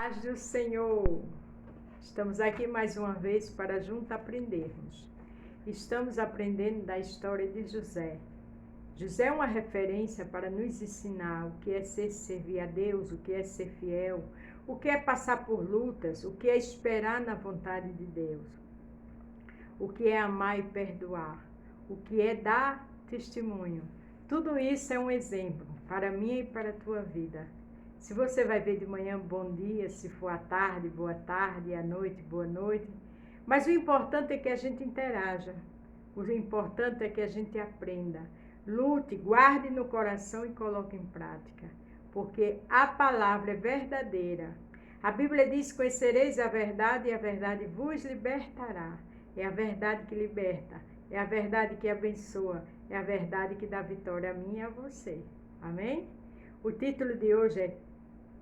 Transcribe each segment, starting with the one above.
Paz do Senhor, estamos aqui mais uma vez para juntos aprendermos. Estamos aprendendo da história de José. José é uma referência para nos ensinar o que é servir a Deus, o que é ser fiel, o que é passar por lutas, o que é esperar na vontade de Deus, o que é amar e perdoar, o que é dar testemunho. Tudo isso é um exemplo para mim e para a tua vida. Se você vai ver de manhã, bom dia, se for à tarde, boa tarde, à noite, boa noite. Mas o importante é que a gente interaja. O importante é que a gente aprenda. Lute, guarde no coração e coloque em prática. Porque a palavra é verdadeira. A Bíblia diz: conhecereis a verdade e a verdade vos libertará. É a verdade que liberta. É a verdade que abençoa. É a verdade que dá vitória a mim e a você. Amém? O título de hoje é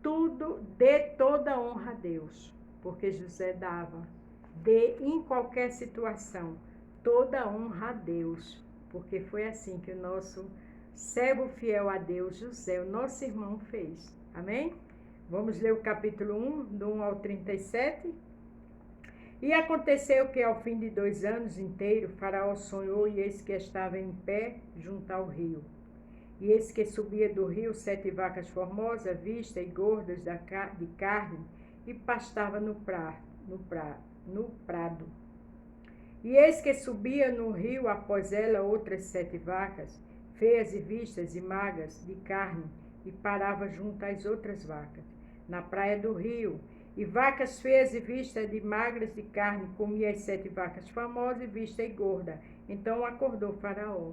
Tudo, dê toda honra a Deus, porque José dava, em qualquer situação, toda honra a Deus, porque foi assim que o nosso servo fiel a Deus, José, o nosso irmão, fez. Amém? Vamos ler o capítulo 1, do 1 ao 37. E aconteceu que ao fim de 2 anos inteiros, Faraó sonhou, e eis que estava em pé junto ao rio. E eis que subia do rio 7 vacas formosas, vistas e gordas de carne, e pastava no prado. E eis que subia no rio após ela outras 7 vacas, feias e vistas e magras de carne, e parava junto às outras vacas, na praia do rio. E vacas feias e vistas de magras de carne comia as 7 vacas famosas e vistas e gordas. Então acordou Faraó.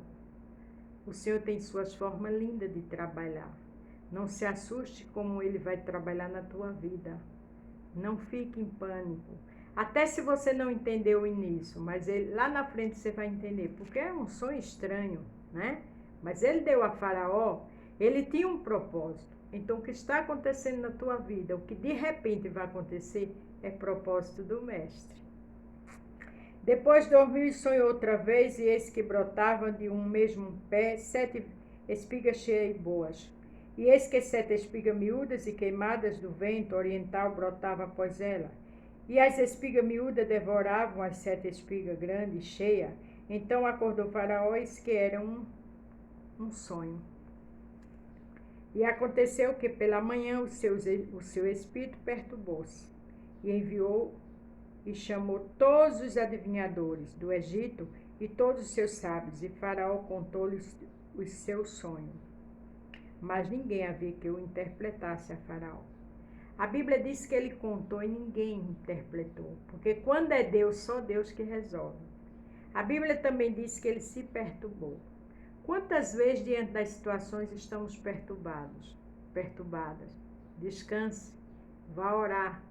O Senhor tem suas formas lindas de trabalhar. Não se assuste como Ele vai trabalhar na tua vida. Não fique em pânico. Até se você não entendeu o início, mas lá na frente você vai entender, porque é um sonho estranho, né? Mas Ele deu a Faraó, Ele tinha um propósito. Então o que está acontecendo na tua vida, o que de repente vai acontecer, é propósito do Mestre. Depois dormiu e sonhou outra vez, e eis que brotavam de um mesmo pé 7 espigas cheias e boas. E eis que 7 espigas miúdas e queimadas do vento oriental brotavam após ela. E as espigas miúdas devoravam as 7 espigas grandes e cheias. Então acordou Faraó, eis que era um sonho. E aconteceu que pela manhã o seu espírito perturbou-se, e enviou e chamou todos os adivinhadores do Egito e todos os seus sábios, e Faraó contou-lhes os seus sonhos. Mas ninguém havia que o interpretasse a Faraó. A Bíblia diz que ele contou e ninguém interpretou, porque quando é Deus, só Deus que resolve. A Bíblia também diz que ele se perturbou. Quantas vezes diante das situações estamos perturbadas? Descanse, vá orar.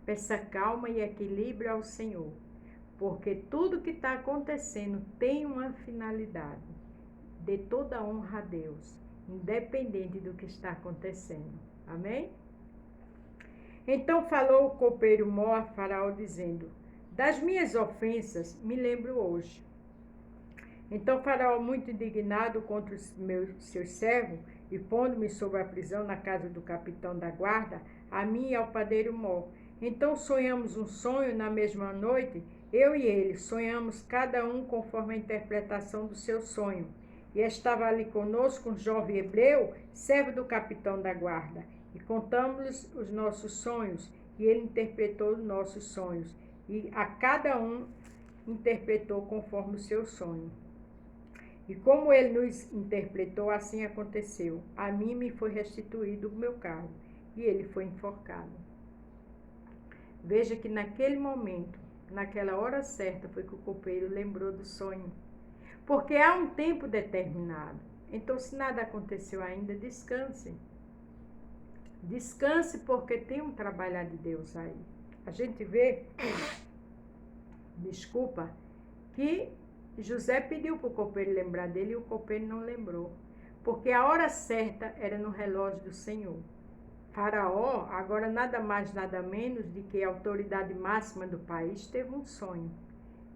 Peça calma e equilíbrio ao Senhor, porque tudo que está acontecendo tem uma finalidade. Dê toda a honra a Deus, independente do que está acontecendo. Amém? Então falou o copeiro Mó a Faraó, dizendo: das minhas ofensas me lembro hoje. Então Faraó, muito indignado contra seus servos, e pondo-me sob a prisão na casa do capitão da guarda, a mim e ao padeiro Mó. Então sonhamos um sonho na mesma noite, eu e ele, sonhamos cada um conforme a interpretação do seu sonho. E estava ali conosco um jovem hebreu, servo do capitão da guarda, e contamos-lhes os nossos sonhos, e ele interpretou os nossos sonhos, e a cada um interpretou conforme o seu sonho. E como ele nos interpretou, assim aconteceu. A mim me foi restituído o meu cargo, e ele foi enforcado. Veja que naquele momento, naquela hora certa, foi que o copeiro lembrou do sonho. Porque há um tempo determinado. Então, se nada aconteceu ainda, descanse. Descanse, porque tem um trabalhar de Deus aí. A gente vê, que José pediu para o copeiro lembrar dele e o copeiro não lembrou. Porque a hora certa era no relógio do Senhor. Faraó, agora nada mais, nada menos de que a autoridade máxima do país, teve um sonho.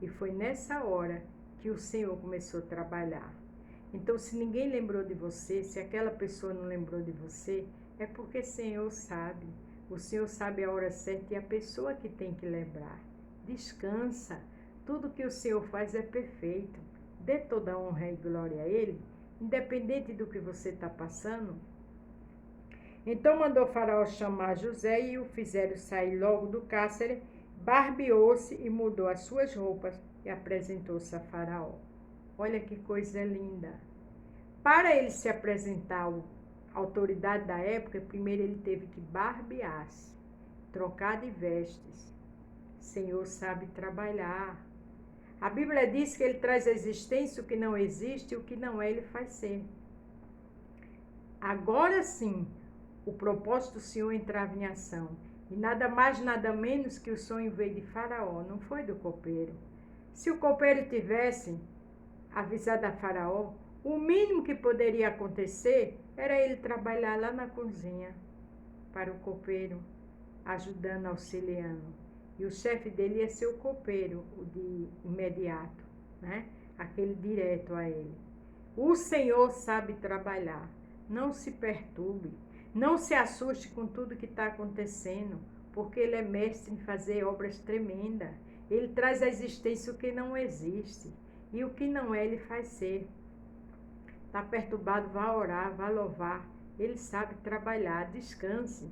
E foi nessa hora que o Senhor começou a trabalhar. Então, se ninguém lembrou de você, se aquela pessoa não lembrou de você, é porque o Senhor sabe. O Senhor sabe a hora certa e a pessoa que tem que lembrar. Descansa. Tudo que o Senhor faz é perfeito. Dê toda a honra e glória a Ele, independente do que você está passando. Então mandou Faraó chamar José e o fizeram sair logo do cárcere, barbeou-se e mudou as suas roupas e apresentou-se a Faraó. Olha que coisa linda! Para ele se apresentar à autoridade da época, primeiro ele teve que barbear-se, trocar de vestes. O Senhor sabe trabalhar. A Bíblia diz que ele traz à existência o que não existe e o que não é, ele faz ser. Agora sim, o propósito do Senhor entrava em ação. E nada mais, nada menos que o sonho veio de Faraó, não foi do copeiro. Se o copeiro tivesse avisado a Faraó, o mínimo que poderia acontecer era ele trabalhar lá na cozinha para o copeiro, ajudando, auxiliando. E o chefe dele ia ser o copeiro, o de imediato, né? Aquele direto a ele. O Senhor sabe trabalhar. Não se perturbe. Não se assuste com tudo que está acontecendo, porque Ele é mestre em fazer obras tremendas. Ele traz à existência o que não existe. E o que não é, Ele faz ser. Está perturbado, vá orar, vá louvar. Ele sabe trabalhar, descanse.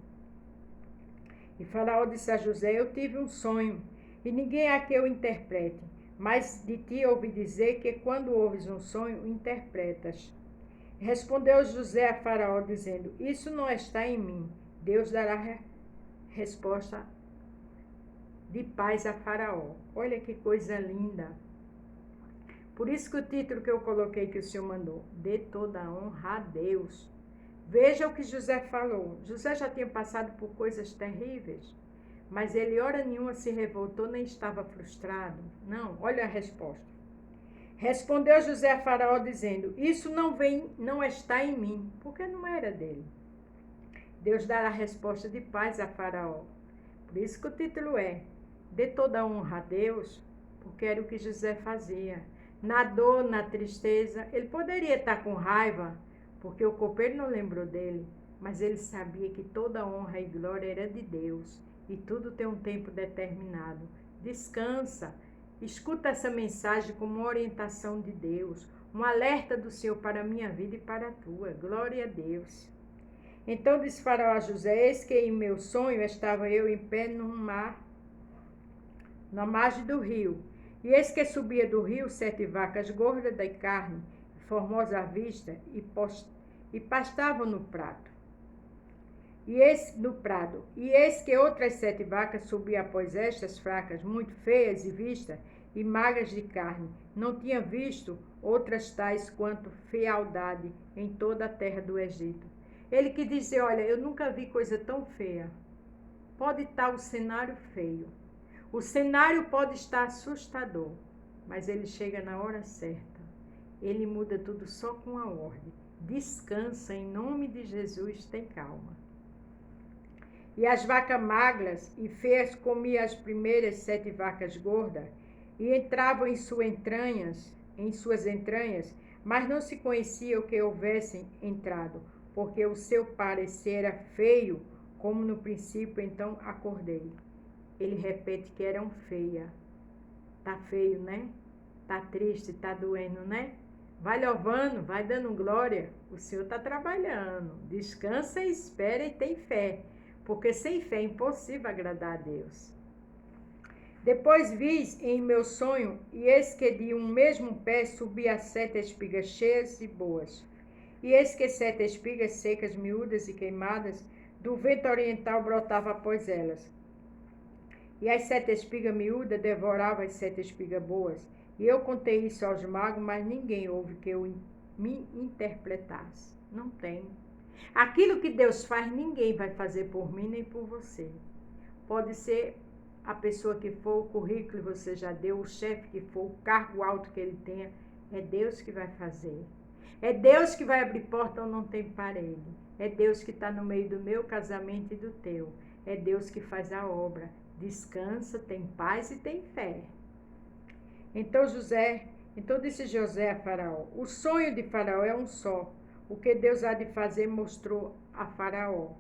E Faraó disse a José: eu tive um sonho, e ninguém há que eu interprete. Mas de ti ouvi dizer que quando ouves um sonho, interpretas. Respondeu José a Faraó, dizendo: isso não está em mim. Deus dará resposta de paz a Faraó. Olha que coisa linda. Por isso que o título que eu coloquei que o Senhor mandou: dê toda a honra a Deus. Veja o que José falou. José já tinha passado por coisas terríveis, mas ele hora nenhuma se revoltou, nem estava frustrado. Não, olha a resposta. Respondeu José a Faraó, dizendo: isso não está em mim, porque não era dele. Deus dará resposta de paz a Faraó. Por isso que o título é: dê toda a honra a Deus, porque era o que José fazia. Na dor, na tristeza, ele poderia estar com raiva, porque o copeiro não lembrou dele, mas ele sabia que toda honra e glória era de Deus, e tudo tem um tempo determinado. Descansa, escuta essa mensagem como uma orientação de Deus, um alerta do Senhor para a minha vida e para a tua. Glória a Deus. Então disse Faraó a José: eis que em meu sonho estava eu em pé no mar, na margem do rio, e eis que subia do rio 7 vacas gordas de carne, formosa à vista, e pastavam no prado. E eis que outras 7 vacas subiam após estas, fracas, muito feias e vistas, e magras de carne. Não tinha visto outras tais quanto fealdade em toda a terra do Egito. Ele que dizia: olha, eu nunca vi coisa tão feia. Pode estar o cenário feio. O cenário pode estar assustador, mas ele chega na hora certa. Ele muda tudo só com a ordem. Descansa, em nome de Jesus, tem calma. E as vacas magras e feias comiam as primeiras 7 vacas gordas, e entravam em suas entranhas, mas não se conhecia o que houvessem entrado, porque o seu parecer era feio, como no princípio. Então acordei. Ele repete que eram feias. Tá feio, né? Tá triste, tá doendo, né? Vai louvando, vai dando glória. O Senhor está trabalhando. Descansa, espera e tem fé. Porque sem fé é impossível agradar a Deus. Depois vi em meu sonho, e eis que de um mesmo pé subia 7 espigas cheias e boas. E eis que 7 espigas secas, miúdas e queimadas, do vento oriental brotava após elas. E as 7 espigas miúdas devoravam as 7 espigas boas. E eu contei isso aos magos, mas ninguém houve que eu me interpretasse. Não tem. Aquilo que Deus faz, ninguém vai fazer por mim nem por você. Pode ser a pessoa que for, o currículo que você já deu, o chefe que for, o cargo alto que ele tenha. É Deus que vai fazer. É Deus que vai abrir porta onde não tem parede. É Deus que está no meio do meu casamento e do teu. É Deus que faz a obra. Descansa, tem paz e tem fé. Então disse José a Faraó: o sonho de Faraó é um só. O que Deus há de fazer mostrou a Faraó.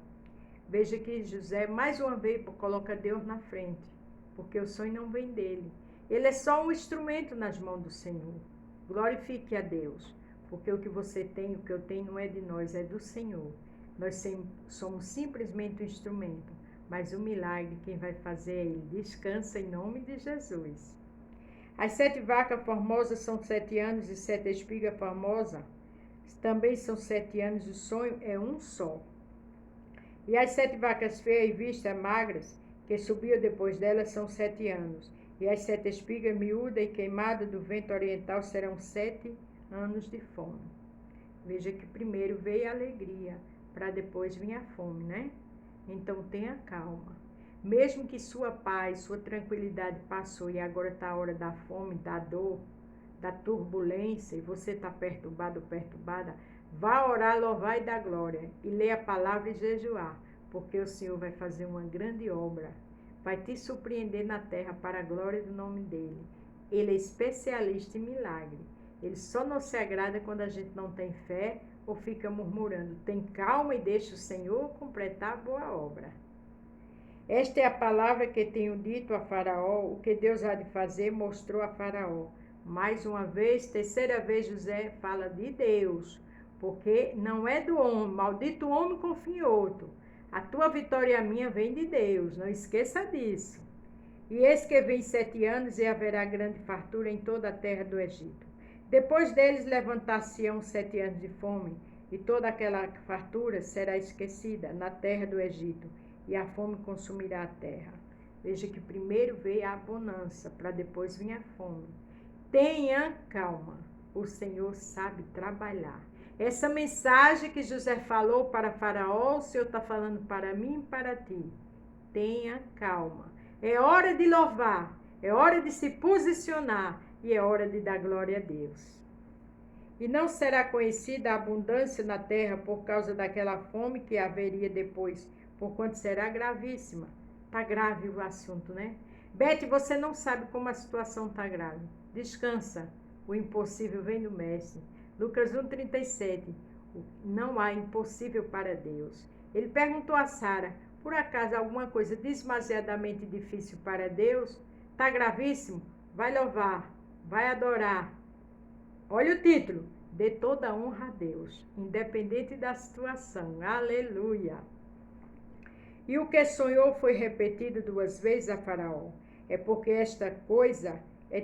Veja que José, mais uma vez, coloca Deus na frente, porque o sonho não vem dele. Ele é só um instrumento nas mãos do Senhor. Glorifique a Deus, porque o que você tem, o que eu tenho não é de nós, é do Senhor. Nós somos simplesmente um instrumento, mas o milagre quem vai fazer é Ele. Descansa em nome de Jesus. As 7 vacas formosas são 7 anos e 7 espigas formosas também são 7 anos, o sonho é um só. E as 7 vacas feias e vistas magras, que subiam depois delas, são 7 anos. E as 7 espigas miúdas e queimadas do vento oriental serão 7 anos de fome. Veja que primeiro veio a alegria, para depois vir a fome, né? Então tenha calma. Mesmo que sua paz, sua tranquilidade passou e agora está a hora da fome, da dor, da turbulência, e você está perturbado ou perturbada, vá orar, louvar e dar glória, e ler a palavra e jejuar, porque o Senhor vai fazer uma grande obra, vai te surpreender na terra para a glória do nome dEle. Ele é especialista em milagre. Ele só não se agrada quando a gente não tem fé ou fica murmurando. Tem calma e deixa o Senhor completar a boa obra. Esta é a palavra que tenho dito a Faraó. O que Deus há de fazer mostrou a Faraó. Mais uma vez, terceira vez, José fala de Deus, porque não é do homem. Maldito homem confia em outro. A tua vitória e a minha vem de Deus, não esqueça disso. E eis que vem 7 anos e haverá grande fartura em toda a terra do Egito. Depois deles levantar-se-ão 7 anos de fome, e toda aquela fartura será esquecida na terra do Egito, e a fome consumirá a terra. Veja que primeiro veio a bonança, para depois vir a fome. Tenha calma, o Senhor sabe trabalhar. Essa mensagem que José falou para Faraó, o Senhor está falando para mim e para ti. Tenha calma. É hora de louvar, é hora de se posicionar e é hora de dar glória a Deus. E não será conhecida a abundância na terra por causa daquela fome que haveria depois, porquanto será gravíssima. Está grave o assunto, né? Bete, você não sabe como a situação está grave. Descansa, o impossível vem do Mestre. Lucas 1,37. Não há impossível para Deus. Ele perguntou a Sara, por acaso alguma coisa demasiadamente difícil para Deus? Está gravíssimo? Vai louvar, vai adorar. Olha o título, dê toda a honra a Deus, independente da situação. Aleluia! E o que sonhou foi repetido 2 vezes a Faraó. É porque esta coisa é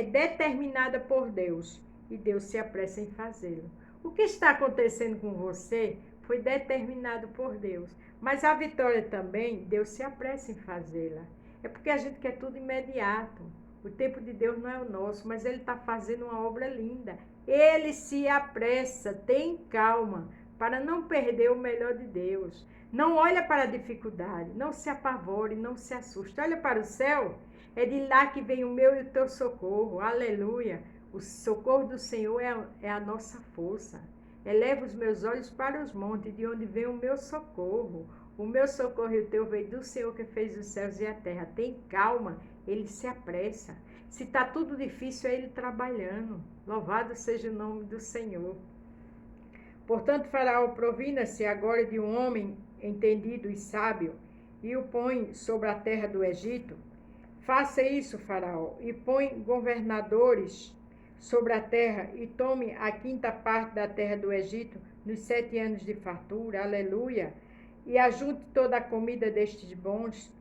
determinada por Deus e Deus se apressa em fazê-lo. O que está acontecendo com você foi determinado por Deus, mas a vitória também, Deus se apressa em fazê-la. É porque a gente quer tudo imediato. O tempo de Deus não é o nosso, mas Ele está fazendo uma obra linda. Ele se apressa, tem calma, para não perder o melhor de Deus. Não olha para a dificuldade, não se apavore, não se assuste. Olha para o céu, é de lá que vem o meu e o teu socorro. Aleluia! O socorro do Senhor é a nossa força. Eleva os meus olhos para os montes, de onde vem o meu socorro. O meu socorro e o teu veio do Senhor que fez os céus e a terra. Tem calma, Ele se apressa. Se está tudo difícil, é Ele trabalhando. Louvado seja o nome do Senhor. Portanto, Faraó provina-se agora de um homem entendido e sábio, e o põe sobre a terra do Egito. Faça isso, Faraó, e põe governadores sobre a terra, e tome a 5ª parte da terra do Egito, nos 7 anos de fartura, aleluia, e ajunte toda a comida destes bons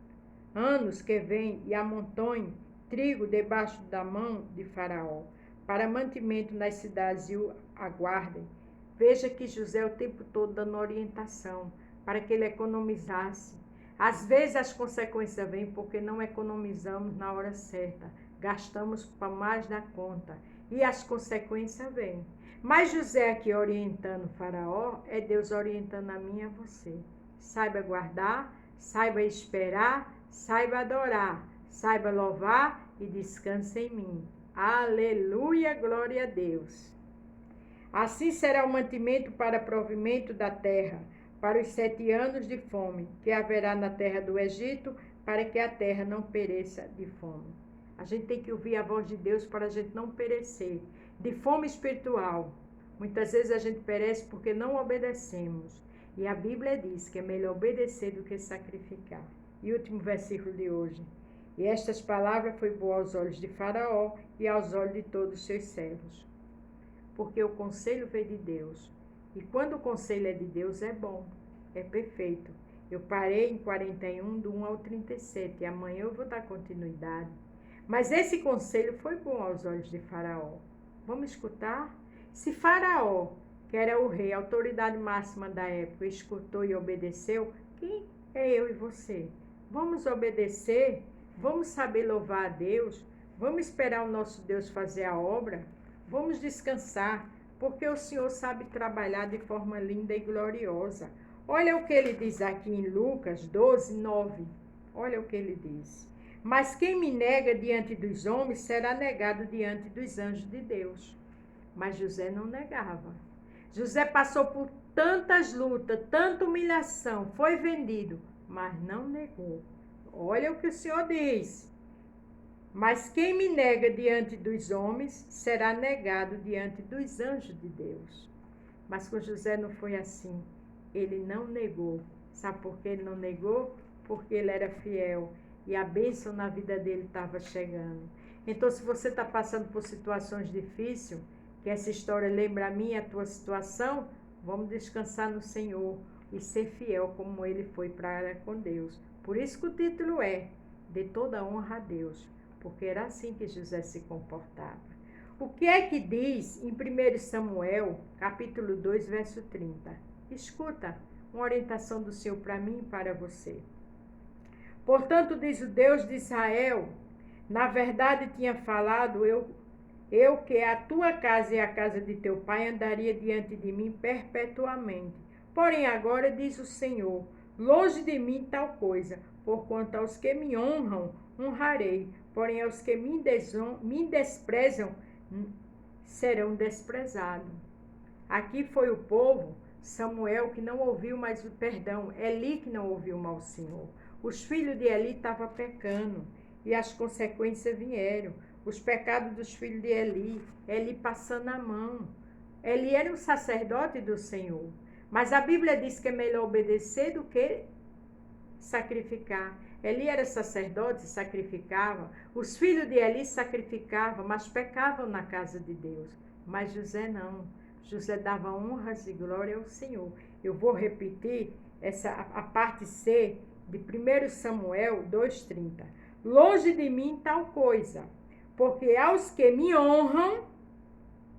anos que vêm, e amontoe trigo debaixo da mão de Faraó, para mantimento nas cidades, e o aguardem. Veja que José o tempo todo dando orientação, para que ele economizasse. Às vezes as consequências vêm porque não economizamos na hora certa, gastamos para mais da conta, e as consequências vêm. Mas José aqui orientando o Faraó, é Deus orientando a mim e a você. Saiba guardar, saiba esperar, saiba adorar, saiba louvar e descanse em mim. Aleluia, glória a Deus. Assim será o mantimento para provimento da terra, para os 7 anos de fome que haverá na terra do Egito, para que a terra não pereça de fome. A gente tem que ouvir a voz de Deus para a gente não perecer de fome espiritual. Muitas vezes a gente perece porque não obedecemos. E a Bíblia diz que é melhor obedecer do que sacrificar. E último versículo de hoje. E estas palavras foi boa aos olhos de Faraó e aos olhos de todos os seus servos. Porque o conselho veio de Deus. E quando o conselho é de Deus, é bom, é perfeito. Eu parei em 41, do 1 ao 37, e amanhã eu vou dar continuidade. Mas esse conselho foi bom aos olhos de Faraó. Vamos escutar? Se Faraó, que era o rei, a autoridade máxima da época, escutou e obedeceu, quem é eu e você? Vamos obedecer? Vamos saber louvar a Deus? Vamos esperar o nosso Deus fazer a obra? Vamos descansar, porque o Senhor sabe trabalhar de forma linda e gloriosa. Olha o que ele diz aqui em Lucas 12, 9. Olha o que ele diz. Mas quem me nega diante dos homens será negado diante dos anjos de Deus. Mas José não negava. José passou por tantas lutas, tanta humilhação, foi vendido, mas não negou. Olha o que o Senhor diz. Mas quem me nega diante dos homens será negado diante dos anjos de Deus. Mas com José não foi assim. Ele não negou. Sabe por que ele não negou? Porque ele era fiel e a bênção na vida dele estava chegando. Então, se você está passando por situações difíceis, que essa história lembra a mim, a tua situação, vamos descansar no Senhor e ser fiel como ele foi para com Deus. Por isso que o título é De Toda Honra a Deus, porque era assim que José se comportava. O que é que diz em 1 Samuel, capítulo 2, verso 30? Escuta, uma orientação do Senhor para mim e para você. Portanto, diz o Deus de Israel, na verdade tinha falado, eu que a tua casa e a casa de teu pai andaria diante de mim perpetuamente. Porém agora diz o Senhor, longe de mim tal coisa, porquanto aos que me honram, honrarei, porém aos que me desprezam, serão desprezados. Aqui foi o povo, Samuel, que não ouviu mais o perdão, Eli que não ouviu mais o Senhor. Os filhos de Eli estavam pecando e as consequências vieram. Os pecados dos filhos de Eli passando a mão. Eli era um sacerdote do Senhor, mas a Bíblia diz que é melhor obedecer do que sacrificar. Eli era sacerdote, sacrificava. Os filhos de Eli sacrificavam, mas pecavam na casa de Deus. Mas José não. José dava honras e glória ao Senhor. Eu vou repetir a parte C de 1 Samuel 2,30. Longe de mim tal coisa, porque aos que me honram,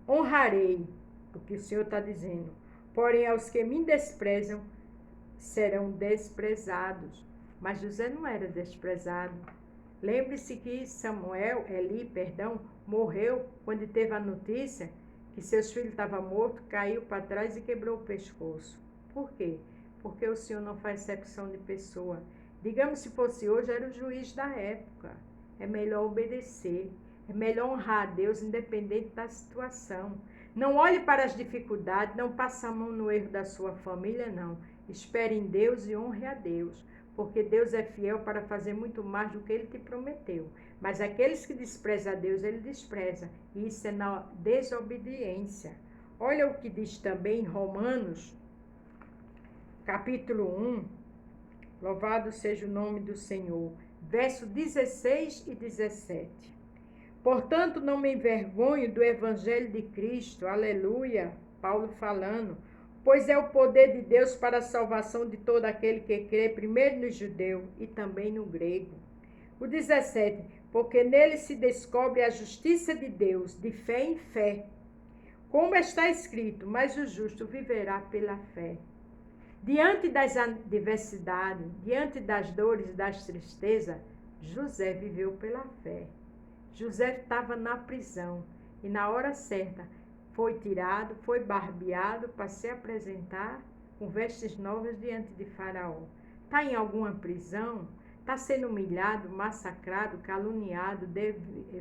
honrarei, o que o Senhor está dizendo. Porém, aos que me desprezam, serão desprezados. Mas José não era desprezado. Lembre-se que Eli, morreu quando teve a notícia que seus filhos estavam mortos, caiu para trás e quebrou o pescoço. Por quê? Porque o Senhor não faz exceção de pessoa. Digamos, se fosse hoje, era o juiz da época. É melhor obedecer, é melhor honrar a Deus, independente da situação. Não olhe para as dificuldades, não passe a mão no erro da sua família, não. Espere em Deus e honre a Deus, porque Deus é fiel para fazer muito mais do que Ele te prometeu. Mas aqueles que desprezam a Deus, Ele despreza. E isso é na desobediência. Olha o que diz também em Romanos, capítulo 1. Louvado seja o nome do Senhor. Verso 16 e 17. Portanto, não me envergonho do evangelho de Cristo. Aleluia. Paulo falando. Pois é o poder de Deus para a salvação de todo aquele que crê, primeiro no judeu e também no grego. O 17, porque nele se descobre a justiça de Deus, de fé em fé. Como está escrito, mas o justo viverá pela fé. Diante das adversidades, diante das dores e das tristezas, José viveu pela fé. José estava na prisão e na hora certa foi tirado, foi barbeado para se apresentar com vestes novas diante de Faraó. Está em alguma prisão? Está sendo humilhado, massacrado, caluniado,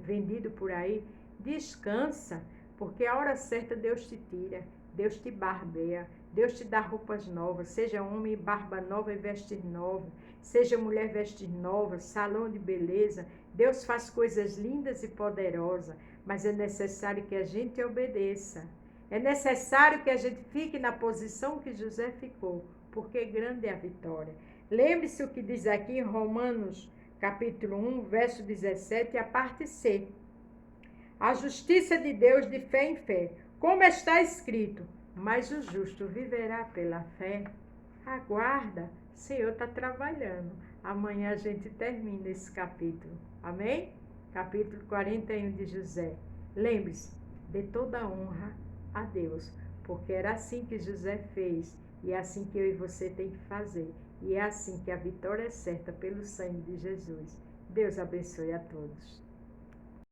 vendido por aí? Descansa, porque a hora certa Deus te tira, Deus te barbeia, Deus te dá roupas novas, seja homem, barba nova e vestes novas, seja mulher, vestes novas, salão de beleza. Deus faz coisas lindas e poderosas, mas é necessário que a gente obedeça. É necessário que a gente fique na posição que José ficou, porque grande é a vitória. Lembre-se o que diz aqui em Romanos, capítulo 1, verso 17, a parte C. A justiça de Deus de fé em fé, como está escrito, mas o justo viverá pela fé. Aguarda, o Senhor está trabalhando. Amanhã a gente termina esse capítulo. Amém? Capítulo 41 de José. Lembre-se, dê toda a honra a Deus, porque era assim que José fez, e é assim que eu e você tem que fazer. E é assim que a vitória é certa pelo sangue de Jesus. Deus abençoe a todos.